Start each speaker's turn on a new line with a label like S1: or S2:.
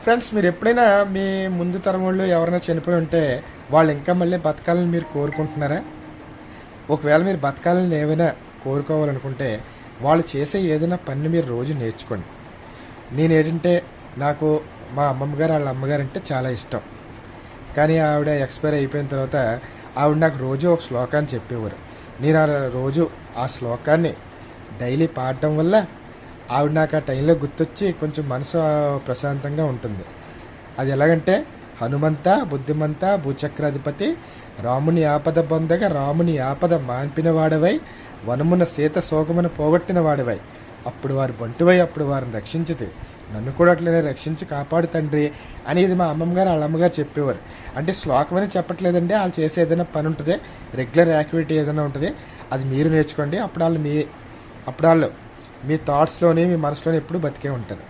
S1: Friends, మీరు ఎప్పుడైనా మీ ముందు తరం వాళ్ళు ఎవరైనా చనిపోయి ఉంటే వాళ్ళు ఇంకా మళ్ళీ బతకాలని మీరు కోరుకుంటున్నారా? ఒకవేళ మీరు బతకాలని ఏమైనా కోరుకోవాలనుకుంటే వాళ్ళు చేసే ఏదైనా పని మీరు రోజు నేర్చుకోండి. నేనేంటంటే నాకు మా అమ్మమ్మ గారు వాళ్ళ అమ్మగారు అంటే చాలా ఇష్టం. కానీ ఆవిడ ఎక్స్పైర్ అయిపోయిన తర్వాత ఆవిడ నాకు రోజు ఒక శ్లోకాన్ని చెప్పేవారు. నేను రోజు ఆ శ్లోకాన్ని డైలీ పాడడం వల్ల ఆవిడ నాకు ఆ టైంలో గుర్తొచ్చి కొంచెం మనసు ప్రశాంతంగా ఉంటుంది. అది ఎలాగంటే, హనుమంత బుద్ధిమంత భూచక్రాధిపతి రాముని ఆపద పొందగా రాముని ఆపద మాన్పిన వాడవై వనమున సీత శోకమును పోగొట్టిన వాడివై అప్పుడు వారు బంటువై అప్పుడు వారిని రక్షించితే నన్ను కూడా అట్లనే రక్షించి కాపాడు తండ్రి అనేది మా అమ్మమ్మ గారు వాళ్ళ అమ్మగారు చెప్పేవారు. అంటే శ్లోకం అని చెప్పట్లేదండి, వాళ్ళు చేసే ఏదైనా పని ఉంటుంది, రెగ్యులర్ యాక్టివిటీ ఏదైనా ఉంటుంది, అది మీరు నేర్చుకోండి. అప్పుడు వాళ్ళు మీ థాట్స్లోని మీ మనసులోని ఎప్పుడు బతికే ఉంటారు.